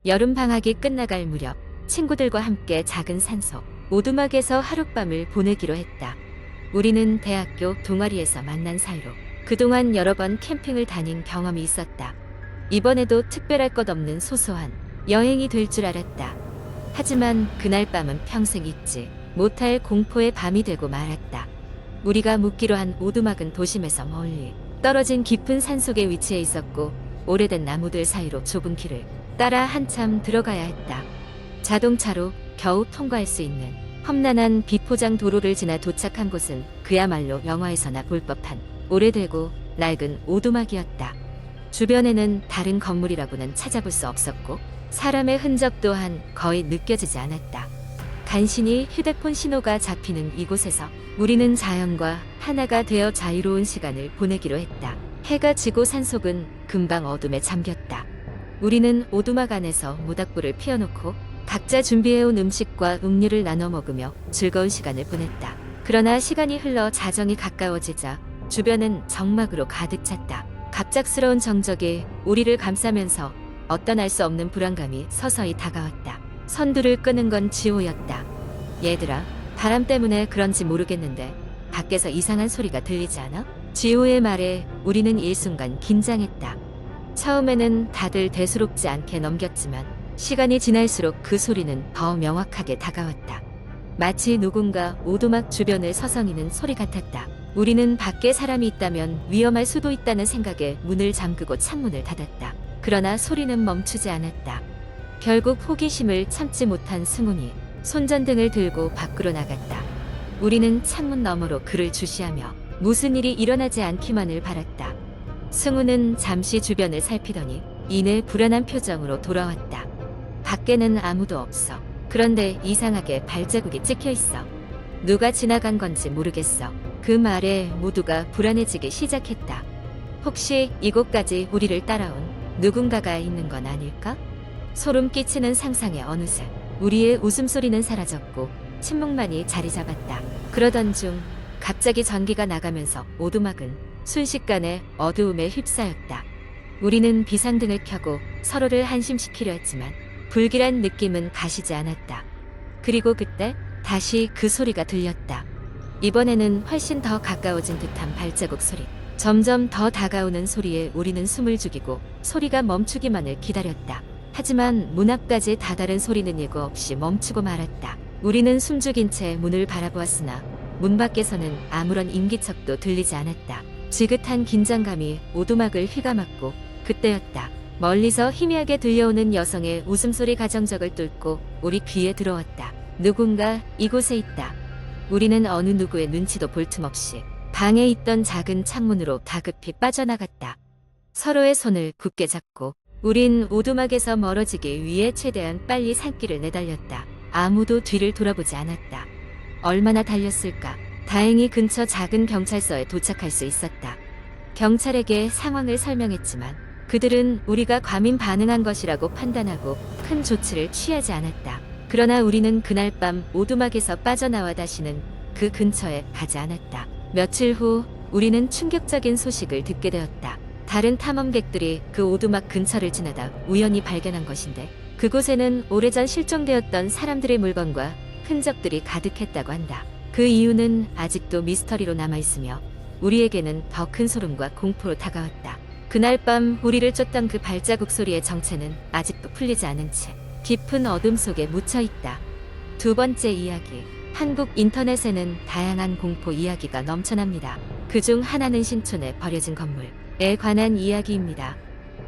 여름 방학이 끝나갈 무렵 친구들과 함께 작은 산속 오두막에서 하룻밤을 보내기로 했다. 우리는 대학교 동아리에서 만난 사이로 그동안 여러 번 캠핑을 다닌 경험이 있었다. 이번에도 특별할 것 없는 소소한 여행이 될 줄 알았다. 하지만 그날 밤은 평생 잊지 못할 공포의 밤이 되고 말았다. 우리가 묵기로 한 오두막은 도심에서 멀리 떨어진 깊은 산속에 위치해 있었고, 오래된 나무들 사이로 좁은 길을 따라 한참 들어가야 했다. 자동차로 겨우 통과할 수 있는 험난한 비포장 도로를 지나 도착한 곳은 그야말로 영화에서나 볼 법한 오래되고 낡은 오두막이었다. 주변에는 다른 건물이라고는 찾아볼 수 없었고, 사람의 흔적 또한 거의 느껴지지 않았다. 간신히 휴대폰 신호가 잡히는 이곳에서 우리는 자연과 하나가 되어 자유로운 시간을 보내기로 했다. 해가 지고 산속은 금방 어둠에 잠겼다. 우리는 오두막 안에서 모닥불을 피워놓고 각자 준비해온 음식과 음료를 나눠 먹으며 즐거운 시간을 보냈다. 그러나 시간이 흘러 자정이 가까워지자 주변은 적막으로 가득 찼다. 갑작스러운 정적이 우리를 감싸면서 어떤 알 수 없는 불안감이 서서히 다가왔다. 선두를 끄는 건 지호였다. 얘들아, 바람 때문에 그런지 모르겠는데 밖에서 이상한 소리가 들리지 않아? 지호의 말에 우리는 일순간 긴장했다. 처음에는 다들 대수롭지 않게 넘겼지만 시간이 지날수록 그 소리는 더 명확하게 다가왔다. 마치 누군가 오두막 주변을 서성이는 소리 같았다. 우리는 밖에 사람이 있다면 위험할 수도 있다는 생각에 문을 잠그고 창문을 닫았다. 그러나 소리는 멈추지 않았다. 결국 호기심을 참지 못한 승훈이 손전등을 들고 밖으로 나갔다. 우리는 창문 너머로 그를 주시하며 무슨 일이 일어나지 않기만을 바랐다. 승훈은 잠시 주변을 살피더니 이내 불안한 표정으로 돌아왔다. 밖에는 아무도 없어. 그런데 이상하게 발자국이 찍혀 있어. 누가 지나간 건지 모르겠어. 그 말에 모두가 불안해지기 시작했다. 혹시 이곳까지 우리를 따라온 누군가가 있는 건 아닐까? 소름 끼치는 상상에 어느새 우리의 웃음소리는 사라졌고 침묵만이 자리 잡았다. 그러던 중 갑자기 전기가 나가면서 오두막은 순식간에 어두움에 휩싸였다. 우리는 비상등을 켜고 서로를 한심시키려 했지만 불길한 느낌은 가시지 않았다. 그리고 그때 다시 그 소리가 들렸다. 이번에는 훨씬 더 가까워진 듯한 발자국 소리. 점점 더 다가오는 소리에 우리는 숨을 죽이고 소리가 멈추기만을 기다렸다. 하지만 문 앞까지 다다른 소리는 예고 없이 멈추고 말았다. 우리는 숨죽인 채 문을 바라보았으나 문 밖에서는 아무런 인기척도 들리지 않았다. 지긋한 긴장감이 오두막을 휘감았고 그때였다. 멀리서 희미하게 들려오는 여성의 웃음소리 가정적을 뚫고 우리 귀에 들어왔다. 누군가 이곳에 있다. 우리는 어느 누구의 눈치도 볼 틈 없이 방에 있던 작은 창문으로 다급히 빠져나갔다. 서로의 손을 굳게 잡고 우린 오두막에서 멀어지기 위해 최대한 빨리 산길을 내달렸다. 아무도 뒤를 돌아보지 않았다. 얼마나 달렸을까? 다행히 근처 작은 경찰서에 도착할 수 있었다. 경찰에게 상황을 설명했지만 그들은 우리가 과민 반응한 것이라고 판단하고 큰 조치를 취하지 않았다. 그러나 우리는 그날 밤 오두막에서 빠져나와 다시는 그 근처에 가지 않았다. 며칠 후 우리는 충격적인 소식을 듣게 되었다. 다른 탐험객들이 그 오두막 근처를 지나다 우연히 발견한 것인데 그곳에는 오래전 실종되었던 사람들의 물건과 흔적들이 가득했다고 한다. 그 이유는 아직도 미스터리로 남아있으며 우리에게는 더 큰 소름과 공포로 다가왔다. 그날 밤 우리를 쫓던 그 발자국 소리의 정체는 아직도 풀리지 않은 채 깊은 어둠 속에 묻혀있다. 두 번째 이야기. 한국 인터넷에는 다양한 공포 이야기가 넘쳐납니다. 그중 하나는 신촌에 버려진 건물에 관한 이야기입니다.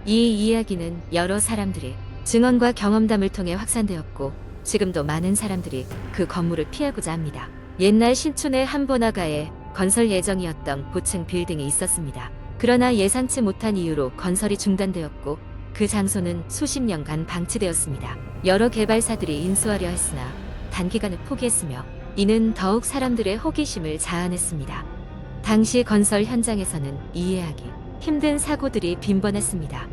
이 이야기는 여러 사람들이 증언과 경험담을 통해 확산되었고 지금도 많은 사람들이 그 건물을 피하고자 합니다. 옛날 신촌의 한 번화가에 건설 예정이었던 고층 빌딩이 있었습니다. 그러나 예상치 못한 이유로 건설이 중단되었고 그 장소는 수십 년간 방치되었습니다. 여러 개발사들이 인수하려 했으나 단기간에 포기했으며 이는 더욱 사람들의 호기심을 자아냈습니다. 당시 건설 현장에서는 이해하기 힘든 사고들이 빈번했습니다.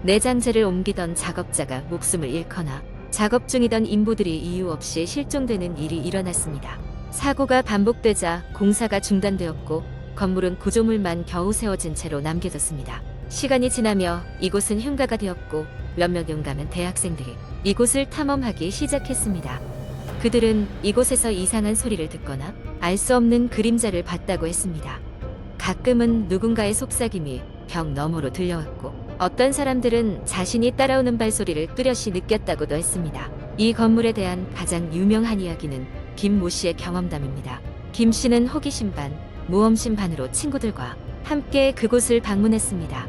내장재를 옮기던 작업자가 목숨을 잃거나 작업 중이던 인부들이 이유 없이 실종되는 일이 일어났습니다. 사고가 반복되자 공사가 중단되었고 건물은 구조물만 겨우 세워진 채로 남겨졌습니다. 시간이 지나며 이곳은 흉가가 되었고 몇몇 용감한 대학생들이 이곳을 탐험하기 시작했습니다. 그들은 이곳에서 이상한 소리를 듣거나 알 수 없는 그림자를 봤다고 했습니다. 가끔은 누군가의 속삭임이 벽 너머로 들려왔고 어떤 사람들은 자신이 따라오는 발소리를 뚜렷이 느꼈다고도 했습니다. 이 건물에 대한 가장 유명한 이야기는 김모 씨의 경험담입니다. 김 씨는 호기심 반, 모험심 반으로 친구들과 함께 그곳을 방문했습니다.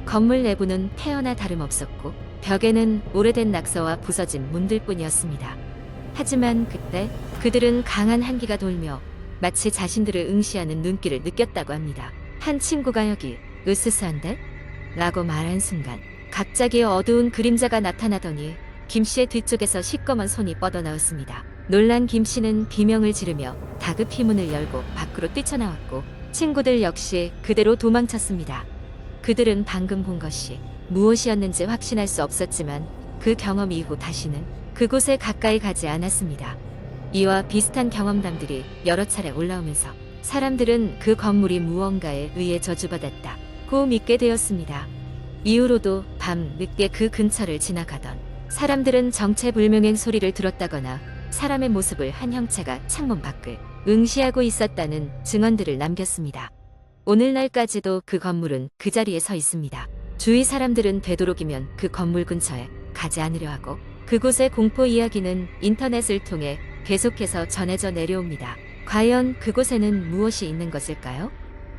건물 내부는 폐허나 다름없었고 벽에는 오래된 낙서와 부서진 문들뿐이었습니다. 하지만 그때 그들은 강한 한기가 돌며 마치 자신들을 응시하는 눈길을 느꼈다고 합니다. 한 친구가 여기 으스스한데? 라고 말한 순간 갑자기 어두운 그림자가 나타나더니 김 씨의 뒤쪽에서 시꺼먼 손이 뻗어나왔습니다. 놀란 김 씨는 비명을 지르며 다급히 문을 열고 밖으로 뛰쳐나왔고 친구들 역시 그대로 도망쳤습니다. 그들은 방금 본 것이 무엇이었는지 확신할 수 없었지만 그 경험 이후 다시는 그곳에 가까이 가지 않았습니다. 이와 비슷한 경험담들이 여러 차례 올라오면서 사람들은 그 건물이 무언가에 의해 저주받았다고 믿게 되었습니다. 이후로도 밤 늦게 그 근처를 지나가던 사람들은 정체불명의 소리를 들었다거나 사람의 모습을 한 형체가 창문 밖을 응시하고 있었다는 증언들을 남겼습니다. 오늘날까지도 그 건물은 그 자리에 서 있습니다. 주위 사람들은 되도록이면 그 건물 근처에 가지 않으려 하고 그곳의 공포 이야기는 인터넷을 통해 계속해서 전해져 내려옵니다. 과연 그곳에는 무엇이 있는 것일까요?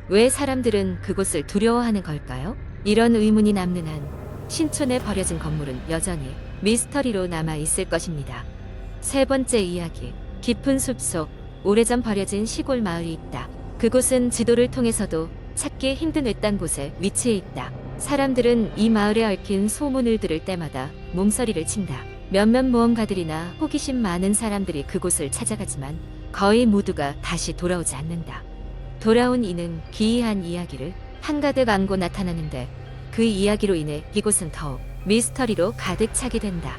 왜 사람들은 그곳을 두려워하는 걸까요? 이런 의문이 남는 한 신촌에 버려진 건물은 여전히 미스터리로 남아 있을 것입니다. 세 번째 이야기, 깊은 숲속 오래전 버려진 시골 마을이 있다. 그곳은 지도를 통해서도 찾기 힘든 외딴 곳에 위치해 있다. 사람들은 이 마을에 얽힌 소문을 들을 때마다 몸서리를 친다. 몇몇 모험가들이나 호기심 많은 사람들이 그곳을 찾아가지만 거의 모두가 다시 돌아오지 않는다. 돌아온 이는 기이한 이야기를 한가득 안고 나타나는데 그 이야기로 인해 이곳은 더욱 미스터리로 가득 차게 된다.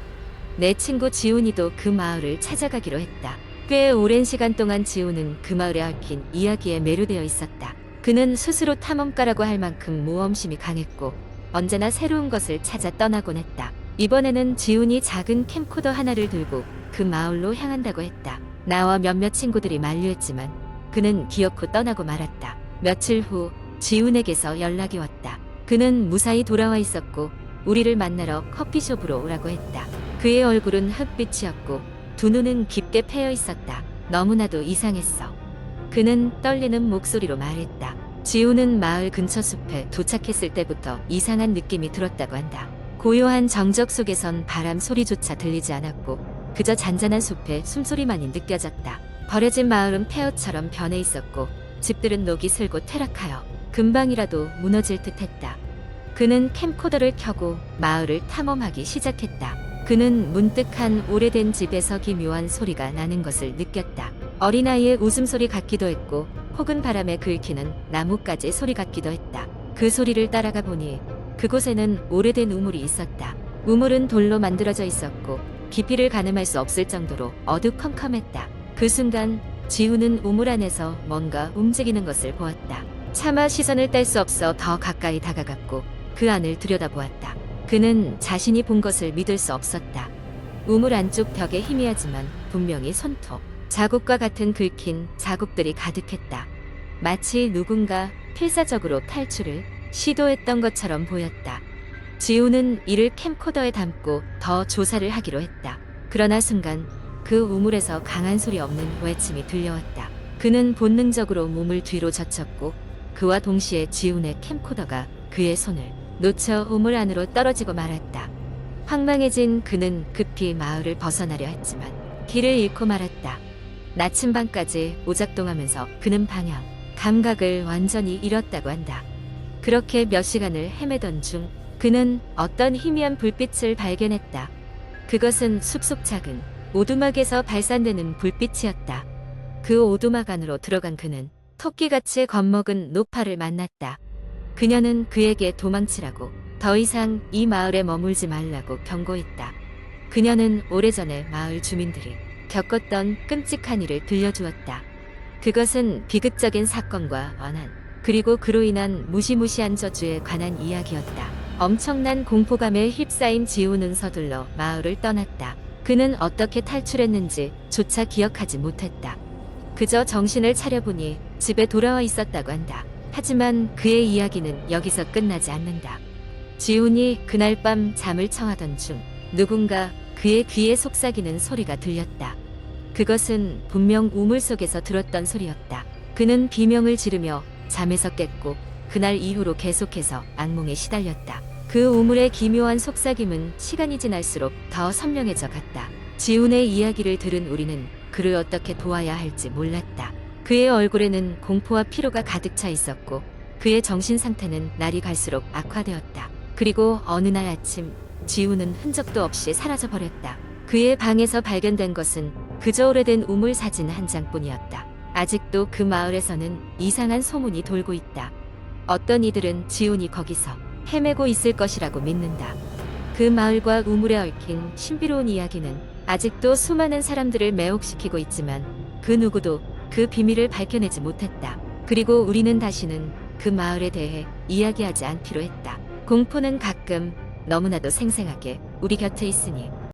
내 친구 지훈이도 그 마을을 찾아가기로 했다. 꽤 오랜 시간 동안 지훈은 그 마을에 얽힌 이야기에 매료되어 있었다. 그는 스스로 탐험가라고 할 만큼 모험심이 강했고 언제나 새로운 것을 찾아 떠나곤 했다. 이번에는 지훈이 작은 캠코더 하나를 들고 그 마을로 향한다고 했다. 나와 몇몇 친구들이 만류했지만 그는 기어코 떠나고 말았다. 며칠 후 지훈에게서 연락이 왔다. 그는 무사히 돌아와 있었고 우리를 만나러 커피숍으로 오라고 했다. 그의 얼굴은 흑빛이었고 두 눈은 깊게 패여 있었다. 너무나도 이상했어. 그는 떨리는 목소리로 말했다. 지훈은 마을 근처 숲에 도착했을 때부터 이상한 느낌이 들었다고 한다. 고요한 정적 속에선 바람 소리조차 들리지 않았고 그저 잔잔한 숲의 숨소리만이 느껴졌다. 버려진 마을은 폐허처럼 변해 있었고 집들은 녹이 슬고 퇴락하여 금방이라도 무너질 듯했다. 그는 캠코더를 켜고 마을을 탐험하기 시작했다. 그는 문득 한 오래된 집에서 기묘한 소리가 나는 것을 느꼈다. 어린아이의 웃음소리 같기도 했고 혹은 바람에 긁히는 나뭇가지 소리 같기도 했다. 그 소리를 따라가 보니 그곳에는 오래된 우물이 있었다. 우물은 돌로 만들어져 있었고 깊이를 가늠할 수 없을 정도로 어두컴컴했다. 그 순간 지훈은 우물 안에서 뭔가 움직이는 것을 보았다. 차마 시선을 뗄 수 없어 더 가까이 다가갔고 그 안을 들여다보았다. 그는 자신이 본 것을 믿을 수 없었다. 우물 안쪽 벽에 희미하지만 분명히 손톱, 자국과 같은 긁힌 자국들이 가득했다. 마치 누군가 필사적으로 탈출을 시도했던 것처럼 보였다. 지훈은 이를 캠코더에 담고 더 조사를 하기로 했다. 그러나 순간 그 우물에서 강한 소리 없는 외침이 들려왔다. 그는 본능적으로 몸을 뒤로 젖혔고 그와 동시에 지훈의 캠코더가 그의 손을 놓쳐 우물 안으로 떨어지고 말았다. 황망해진 그는 급히 마을을 벗어나려 했지만 길을 잃고 말았다. 나침반까지 오작동하면서 그는 방향, 감각을 완전히 잃었다고 한다. 그렇게 몇 시간을 헤매던 중 그는 어떤 희미한 불빛을 발견했다. 그것은 숲속 작은 오두막에서 발산되는 불빛이었다. 그 오두막 안으로 들어간 그는 토끼같이 겁먹은 노파를 만났다. 그녀는 그에게 도망치라고, 더 이상 이 마을에 머물지 말라고 경고했다. 그녀는 오래전에 마을 주민들이 겪었던 끔찍한 일을 들려주었다. 그것은 비극적인 사건과 원한, 그리고 그로 인한 무시무시한 저주에 관한 이야기였다. 엄청난 공포감에 휩싸인 지우는 서둘러 마을을 떠났다. 그는 어떻게 탈출했는지 조차 기억하지 못했다. 그저 정신을 차려보니 집에 돌아와 있었다고 한다. 하지만 그의 이야기는 여기서 끝나지 않는다. 지훈이 그날 밤 잠을 청하던 중 누군가 그의 귀에 속삭이는 소리가 들렸다. 그것은 분명 우물 속에서 들었던 소리였다. 그는 비명을 지르며 잠에서 깼고 그날 이후로 계속해서 악몽에 시달렸다. 그 우물의 기묘한 속삭임은 시간이 지날수록 더 선명해져 갔다. 지훈의 이야기를 들은 우리는 그를 어떻게 도와야 할지 몰랐다. 그의 얼굴에는 공포와 피로가 가득 차 있었고 그의 정신 상태는 날이 갈수록 악화되었다. 그리고 어느 날 아침 지훈은 흔적도 없이 사라져 버렸다. 그의 방에서 발견된 것은 그저 오래된 우물 사진 한 장뿐이었다. 아직도 그 마을에서는 이상한 소문이 돌고 있다. 어떤 이들은 지훈이 거기서 헤매고 있을 것이라고 믿는다. 그 마을과 우물에 얽힌 신비로운 이야기는 아직도 수많은 사람들을 매혹시키고 있지만 그 누구도 그 비밀을 밝혀내지 못했다. 그리고 우리는 다시는 그 마을에 대해 이야기하지 않기로 했다. 공포는 가끔 너무나도 생생하게 우리 곁에 있으니